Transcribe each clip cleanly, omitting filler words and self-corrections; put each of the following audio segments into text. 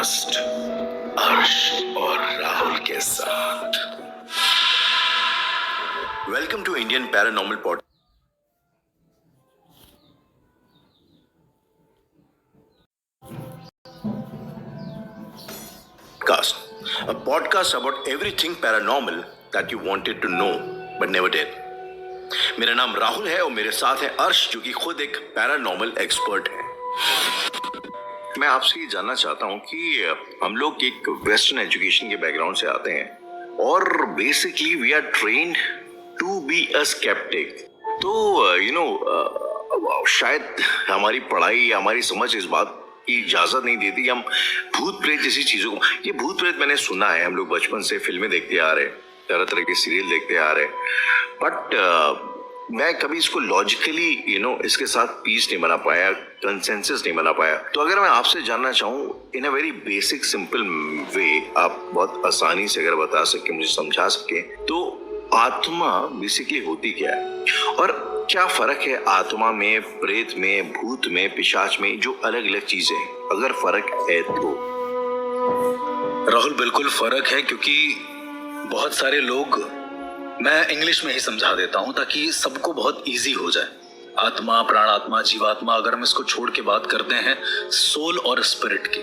Podcast अर्श और राहुल के साथ। Welcome to Indian paranormal podcast, a podcast about everything paranormal that you wanted to know but never did. मेरा नाम राहुल है और मेरे साथ है अर्श, जो कि खुद एक पैरानॉर्मल एक्सपर्ट है। मैं आपसे ये जानना चाहता हूँ कि हम लोग एक वेस्टर्न एजुकेशन के बैकग्राउंड से आते हैं और basically we are trained to be a sceptic. तो शायद हमारी पढ़ाई, हमारी समझ इस बात की इजाजत नहीं देती हम भूत प्रेत जैसी चीजों को। ये भूत प्रेत मैंने सुना है, हम लोग बचपन से फिल्में देखते आ रहे हैं, तरह तरह के सीरियल देखते आ रहे हैं, बट मैं कभी इसको लॉजिकली इसके साथ पीस नहीं बना पाया, कंसेंसस नहीं बना पाया। तो अगर मैं आपसे जानना चाहूँ in a very basic simple way, आप बहुत आसानी से अगर बता सके, मुझे समझा सके, तो आत्मा बेसिकली होती क्या है और क्या फर्क है आत्मा में, प्रेत में, भूत में, पिशाच में, जो अलग अलग चीजें, अगर फर्क है तो? राहुल, बिल्कुल फर्क है, क्योंकि बहुत सारे लोग, मैं इंग्लिश में ही समझा देता हूं ताकि सबको बहुत इजी हो जाए। आत्मा, प्राणात्मा, जीवात्मा, अगर हम इसको छोड़ के बात करते हैं सोल और स्पिरिट की,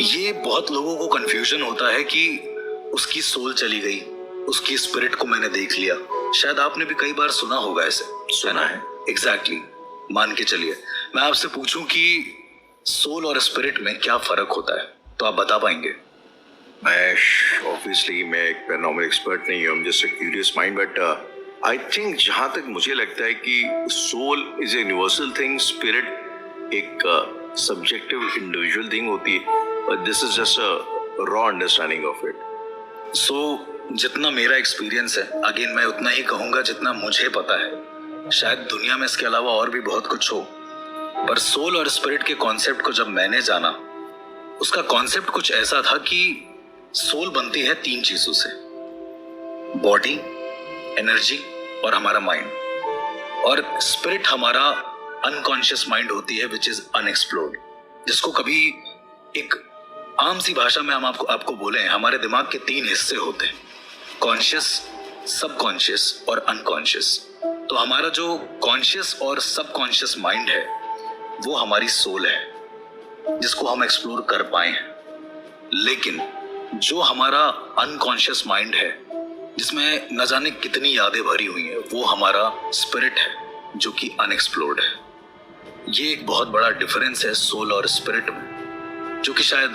ये बहुत लोगों को कंफ्यूजन होता है कि उसकी सोल चली गई, उसकी स्पिरिट को मैंने देख लिया। शायद आपने भी कई बार सुना होगा ऐसे। सुना है, एग्जैक्टली। मान के चलिए मैं आपसे पूछूं कि सोल और स्पिरिट में क्या फर्क होता है, तो आप बता पाएंगे? ऑब्वियसली मैं एक पैरानॉर्मल एक्सपर्ट नहीं हूँ, just a curious mind, but I think जहाँ तक मुझे लगता है कि soul is a universal thing, spirit एक सब्जेक्टिव इंडिविजुअल थिंग होती है, but this is just a raw understanding of it. So जितना मेरा एक्सपीरियंस है, अगेन मैं उतना ही कहूंगा जितना मुझे पता है। शायद दुनिया में इसके अलावा और भी बहुत कुछ हो, पर सोल और स्पिरिट के कॉन्सेप्ट को जब मैंने जाना, उसका कॉन्सेप्ट कुछ ऐसा था कि सोल बनती है 3 चीजों से: बॉडी, एनर्जी और हमारा माइंड। और स्पिरिट हमारा अनकॉन्शियस माइंड होती है, विच इज अनएक्सप्लोर्ड, जिसको कभी एक आम सी भाषा में हम आपको बोले, हमारे दिमाग के 3 हिस्से होते हैं: कॉन्शियस, सबकॉन्शियस और अनकॉन्शियस। तो हमारा जो कॉन्शियस और सबकॉन्शियस माइंड है वो हमारी सोल है, जिसको हम एक्सप्लोर कर पाए हैं। लेकिन जो हमारा अनकॉन्शियस माइंड है, जिसमें न जाने कितनी यादें भरी हुई हैं, वो हमारा स्पिरिट है, जो कि अनएक्सप्लोर्ड है। ये एक बहुत बड़ा डिफरेंस है सोल और स्पिरिट में, जो कि शायद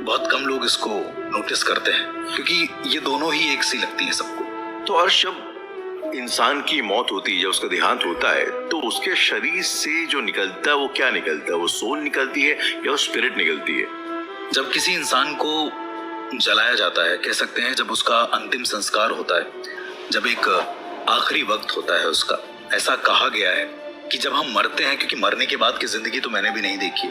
बहुत कम लोग इसको नोटिस करते हैं, क्योंकि ये दोनों ही एक सी लगती हैं सबको। तो अर्श, जब इंसान की मौत होती है, जब उसका देहांत होता है, तो उसके शरीर से जो निकलता है वो क्या निकलता है? वो सोल निकलती है या वो स्पिरिट निकलती है? जब किसी इंसान को जलाया जाता है, कह सकते हैं जब उसका अंतिम संस्कार होता है, जब एक आखिरी वक्त होता है उसका, ऐसा कहा गया है कि जब हम मरते हैं, क्योंकि मरने के बाद की जिंदगी तो मैंने भी नहीं देखी,